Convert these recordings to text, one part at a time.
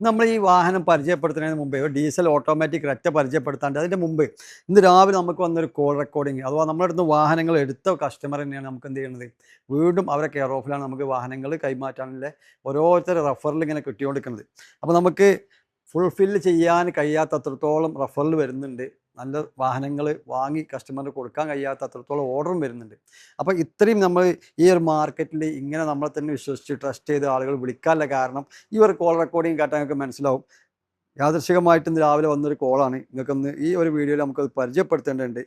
നമ്മൾ ഈ വാഹനം പരിചയപ്പെടുത്തുന്നതിന് മുമ്പേ ഒരു ഡീസൽ ഓട്ടോമാറ്റിക് ഒറ്റ പരിചയപ്പെടുത്താണ്ട് അതിൻ്റെ മുമ്പ് ഇന്ന് രാവിലെ നമുക്ക് വന്നൊരു കോൾ റെക്കോർഡിങ് അഥവാ നമ്മുടെ അടുത്ത് വാഹനങ്ങൾ എടുത്ത കസ്റ്റമർ തന്നെയാണ് നമുക്ക് എന്ത് ചെയ്യുന്നത് വീണ്ടും അവരെ കെയർ ഓഫിലാണ് നമുക്ക് വാഹനങ്ങൾ കൈമാറ്റാനുള്ള ഓരോരുത്തർ റഫറിൽ ഇങ്ങനെ കിട്ടിക്കൊണ്ടിരിക്കുന്നത്. അപ്പോൾ നമുക്ക് ഫുൾഫില്ല് ചെയ്യാൻ കഴിയാത്തത്രത്തോളം റഫറിൽ വരുന്നുണ്ട്. നല്ല വാഹനങ്ങൾ വാങ്ങി കസ്റ്റമറിന് കൊടുക്കാൻ കഴിയാത്ത അത്രത്തോളം ഓർഡറും വരുന്നുണ്ട്. അപ്പോൾ ഇത്രയും നമ്മൾ ഈ ഒരു മാർക്കറ്റിൽ ഇങ്ങനെ നമ്മളെ തന്നെ വിശ്വസിച്ച് ട്രസ്റ്റ് ചെയ്ത ആളുകൾ വിളിക്കാനുള്ള കാരണം ഈ ഒരു കോൾ റെക്കോർഡിങ് കേട്ടാൽ നിങ്ങൾക്ക് മനസ്സിലാവും. യാദൃശികമായിട്ട് ഇന്ന് രാവിലെ വന്നൊരു കോളാണ്. നിങ്ങൾക്കൊന്ന് ഈ ഒരു വീഡിയോയിൽ നമുക്കത് പരിചയപ്പെടുത്തേണ്ടതുണ്ട്.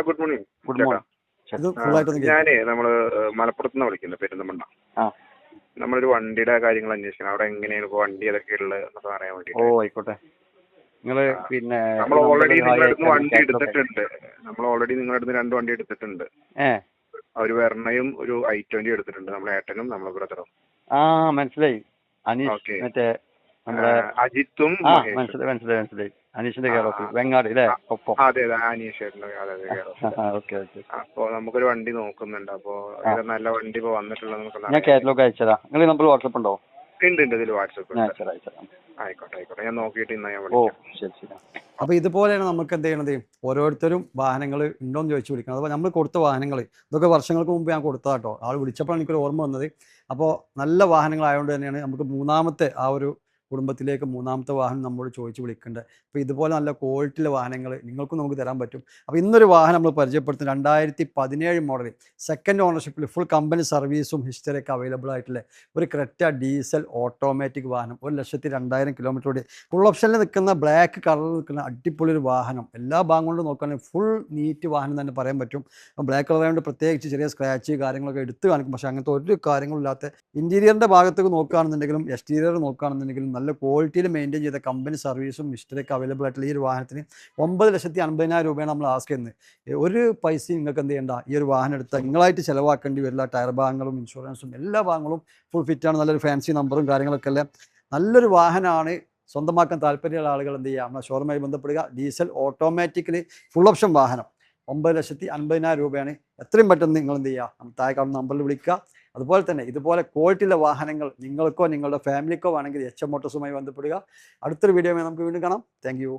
Good morning. Good morning. ഇത് ഫുള്ളായിട്ടൊന്ന് ഞാനേ നമ്മള് മലപ്പുറത്തുനിന്ന് വിളിക്കുന്നത്, പെരുന്തമണ്ണ. നമ്മളൊരു വണ്ടിയുടെ കാര്യങ്ങൾ അന്വേഷിക്കണം. അവിടെ എങ്ങനെയാണ് ഇപ്പൊ വണ്ടി ഏതൊക്കെ ഉള്ളത് എന്നൊക്കെ അറിയാൻ വേണ്ടി. ഓ ആയിക്കോട്ടെ. നിങ്ങള് പിന്നെ നമ്മൾ ഓൾറെഡി നിങ്ങളുടെ വണ്ടി എടുത്തിട്ടുണ്ട്. നമ്മൾ ഓൾറെഡി നിങ്ങളുടെ അടുത്ത് 2 വണ്ടി എടുത്തിട്ടുണ്ട്. ഒരു വെർണയും ഒരു i20 എടുത്തിട്ടുണ്ട്. നമ്മളെ ഏട്ടനും നമ്മളെ ബ്രദറും. മനസ്സിലായി. അനീഷ് മറ്റേ അജിത്തും മനസ്സിലായി. അനീഷിന്റെ കെയർ ഓഫ് വെങ്ങാട് അല്ലേ? അതെ അതെ, അനീഷ് അപ്പൊ നമുക്കൊരു വണ്ടി നോക്കുന്നുണ്ട്. അപ്പൊ നല്ല വണ്ടി ഇപ്പൊ വന്നിട്ടുള്ളത് ഞാൻ കാറ്റലോഗ് അയച്ചതാ. നിങ്ങൾ നമ്പർ വാട്സപ്പ് ഉണ്ടോ? ഉണ്ട് ഇതിൽ വാട്സപ്പ്. ആയിക്കോട്ടെ ഞാൻ നോക്കിയിട്ട് ഇന്ന് ഞാൻ ശരി. അപ്പോൾ ഇതുപോലെയാണ് നമുക്ക് എന്ത് ചെയ്യണത്, ഓരോരുത്തരും വാഹനങ്ങൾ ഉണ്ടോയെന്ന് ചോദിച്ചു വിളിക്കണം. അപ്പോൾ നമ്മൾ കൊടുത്ത വാഹനങ്ങൾ ഇതൊക്കെ വർഷങ്ങൾക്ക് മുമ്പ് ഞാൻ കൊടുത്തതാട്ടോ. ആൾ വിളിച്ചപ്പോഴാണ് എനിക്കൊരു ഓർമ്മ വന്നത്. അപ്പോൾ നല്ല വാഹനങ്ങളായതുകൊണ്ട് തന്നെയാണ് നമുക്ക് മൂന്നാമത്തെ ആ ഒരു കുടുംബത്തിലേക്ക് മൂന്നാമത്തെ വാഹനം നമ്മോട് ചോദിച്ച് വിളിക്കേണ്ടത്. അപ്പോൾ ഇതുപോലെ നല്ല ക്വാളിറ്റിയുള്ള വാഹനങ്ങൾ നിങ്ങൾക്കും നമുക്ക് തരാൻ പറ്റും. അപ്പോൾ ഇന്നൊരു വാഹനം നമ്മൾ പരിചയപ്പെടുത്തുന്നത് 2017 മോഡൽ സെക്കൻഡ് ഓണർഷിപ്പിൽ ഫുൾ കമ്പനി സർവീസും ഹിസ്റ്ററിയൊക്കെ അവൈലബിൾ ആയിട്ടുള്ള ഒരു ക്രെറ്റ ഡീസൽ ഓട്ടോമാറ്റിക് വാഹനം. 1,02,000 കിലോമീറ്റർ ഓടി ഫുൾ ഓപ്ഷനിൽ നിൽക്കുന്ന ബ്ലാക്ക് കളറിൽ നിൽക്കുന്ന അടിപൊളി ഒരു വാഹനം. എല്ലാ ഭാഗം കൊണ്ട് നോക്കുകയാണെങ്കിൽ ഫുൾ നീറ്റ് വാഹനം തന്നെ പറയാൻ പറ്റും. ബ്ലാക്ക് കളർ ആയതുകൊണ്ട് പ്രത്യേകിച്ച് ചെറിയ സ്ക്രാച്ച് കാര്യങ്ങളൊക്കെ എടുത്ത് കാണിക്കും. പക്ഷേ അങ്ങനത്തെ ഒരു കാര്യങ്ങളില്ലാത്ത ഇൻറ്റീരിയറിൻ്റെ ഭാഗത്തേക്ക് നോക്കുകയാണെന്നുണ്ടെങ്കിലും എക്സ്റ്റീരിയർ നോക്കുകയാണെന്നുണ്ടെങ്കിലും നല്ല ക്വാളിറ്റിയിൽ മെയിൻറ്റെയിൻ ചെയ്ത കമ്പനി സർവീസും ഹിസ്റ്ററിയൊക്കെ അവൈലബിൾ ആയിട്ടുള്ള ഈ ഒരു വാഹനത്തിന് 9,50,000 രൂപയാണ് നമ്മൾ ആസ്ക് ചെയ്യുന്നത്. ഒരു പൈസയും നിങ്ങൾക്ക് എന്ത് ചെയ്യേണ്ട, ഈ ഒരു വാഹനം എടുത്താൽ നിങ്ങളായിട്ട് ചിലവാക്കേണ്ടി വരില്ല. ടയർ ഭാഗങ്ങളും ഇൻഷുറൻസും എല്ലാ ഭാഗങ്ങളും ഫുൾ ഫിറ്റാണ്. നല്ലൊരു ഫാൻസി നമ്പറും കാര്യങ്ങളൊക്കെ അല്ലേ. നല്ലൊരു വാഹനമാണ്. സ്വന്തമാക്കാൻ താല്പര്യമുള്ള ആളുകൾ എന്ത് ചെയ്യുക, നമ്മുടെ ഷോറുമായി ബന്ധപ്പെടുക. ഡീസൽ ഓട്ടോമാറ്റിക്കലി ഫുൾ ഓപ്ഷൻ വാഹനം 9,50,000 രൂപയാണ്. എത്രയും പെട്ടെന്ന് നിങ്ങൾ എന്ത് ചെയ്യുക, താഴെ കാണുന്ന നമ്പറിൽ വിളിക്കുക. അതുപോലെ തന്നെ ഇതുപോലെ ക്വാളിറ്റിയുള്ള വാഹനങ്ങൾ നിങ്ങൾക്കോ നിങ്ങളുടെ ഫാമിലിക്കോ വേണമെങ്കിൽ എച്ച് എം മോട്ടോഴ്സുമായി ബന്ധപ്പെടുക. അടുത്തൊരു വീഡിയോ നമുക്ക് വീണ്ടും കാണാം. Thank you.